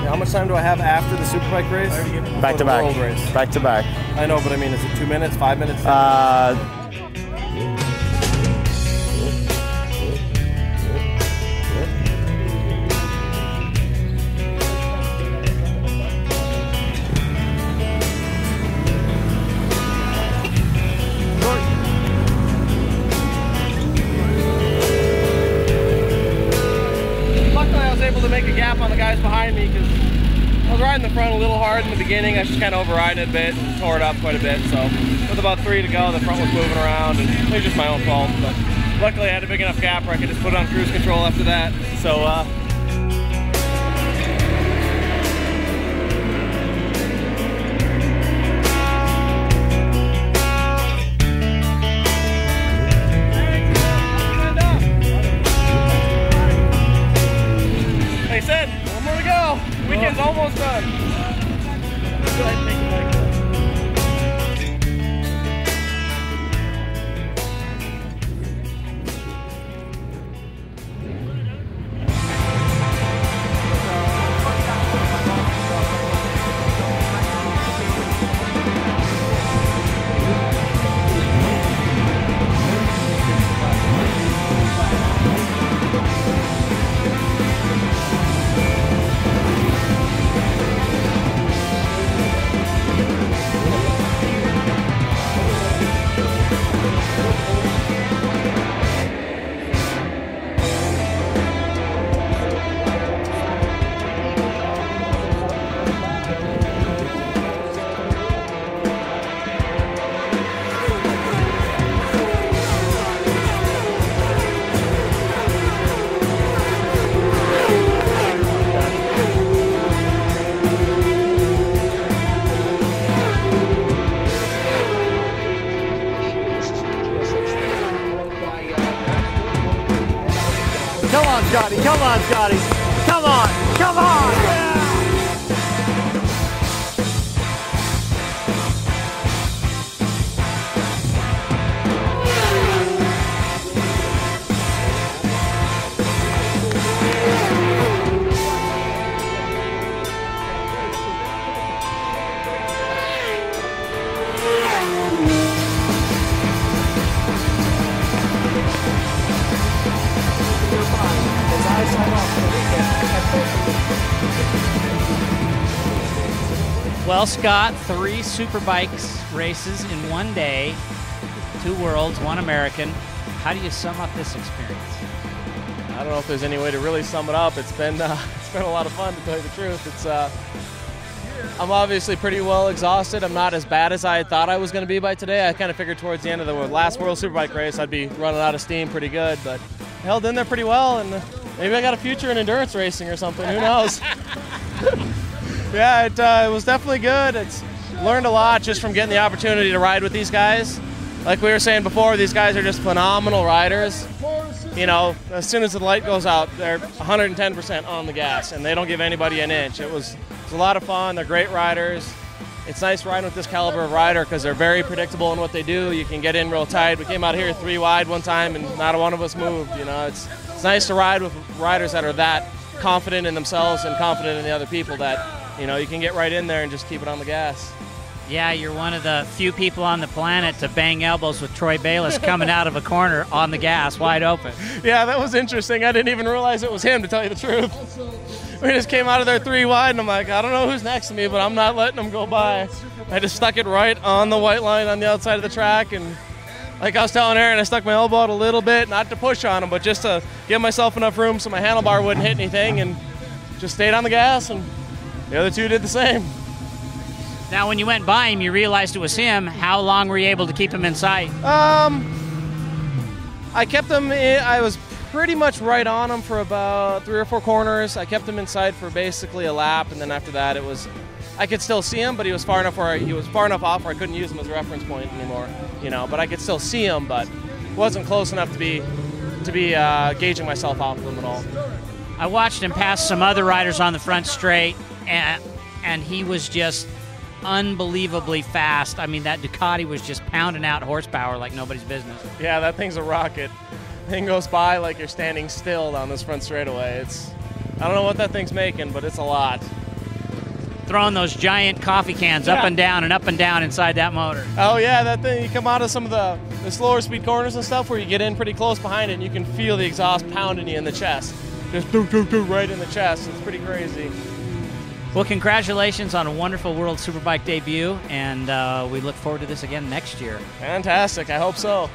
How much time do I have after the Superbike race? Back to back. World race? Back to back. I know, but I mean, is it 2 minutes, 5 minutes? Able to make a gap on the guys behind me because I was riding the front a little hard in the beginning. I was just kind of overriding it a bit and tore it up quite a bit. So with about 3 to go, the front was moving around, and it was just my own fault. But luckily, I had a big enough gap where I could just put it on cruise control after that. So like I said, one more to go. Weekend's almost done. Go ahead and take the mic. Come on, Scotty. Come on, Scotty. Come on. Come on. Yeah. Well, Scott, 3 Superbikes races in one day, 2 worlds, 1 American. How do you sum up this experience? I don't know if there's any way to really sum it up. It's been a lot of fun, to tell you the truth. It's I'm obviously pretty well exhausted. I'm not as bad as I thought I was going to be by today. I kind of figured towards the end of the last World Superbike race I'd be running out of steam pretty good, but I held in there pretty well, and maybe I got a future in endurance racing or something. Who knows? Yeah, it was definitely good. It's learned a lot just from getting the opportunity to ride with these guys. Like we were saying before, these guys are just phenomenal riders. You know, as soon as the light goes out, they're 110% on the gas, and they don't give anybody an inch. It was a lot of fun. They're great riders. It's nice riding with this caliber of rider because they're very predictable in what they do. You can get in real tight. We came out here 3 wide one time, and not one of us moved. You know, it's nice to ride with riders that are that confident in themselves and confident in the other people that, you know, you can get right in there and just keep it on the gas. Yeah, you're one of the few people on the planet to bang elbows with Troy Bayliss coming out of a corner on the gas, wide open. Yeah, that was interesting. I didn't even realize it was him, to tell you the truth. We just came out of there 3 wide, and I'm like, I don't know who's next to me, but I'm not letting him go by. I just stuck it right on the white line on the outside of the track, and like I was telling Aaron, I stuck my elbow out a little bit, not to push on him, but just to give myself enough room so my handlebar wouldn't hit anything, and just stayed on the gas, and the other 2 did the same. Now, when you went by him, you realized it was him. How long were you able to keep him in sight? I kept him in, I was pretty much right on him for about 3 or 4 corners. I kept him in sight for basically a lap, and then after that it was, I could still see him, but he was far enough off where I couldn't use him as a reference point anymore, you know, but I could still see him, but wasn't close enough to be gauging myself off of him at all. I watched him pass some other riders on the front straight, and he was just unbelievably fast. I mean, that Ducati was just pounding out horsepower like nobody's business. Yeah, that thing's a rocket. thing goes by like you're standing still down this front straightaway. I don't know what that thing's making, but it's a lot. Throwing those giant coffee cans up and down inside that motor. Oh yeah, that thing, you come out of some of the slower speed corners and stuff where you get in pretty close behind it and you can feel the exhaust pounding you in the chest. Just do right in the chest. It's pretty crazy. Well, congratulations on a wonderful World Superbike debut, and we look forward to this again next year. Fantastic, I hope so.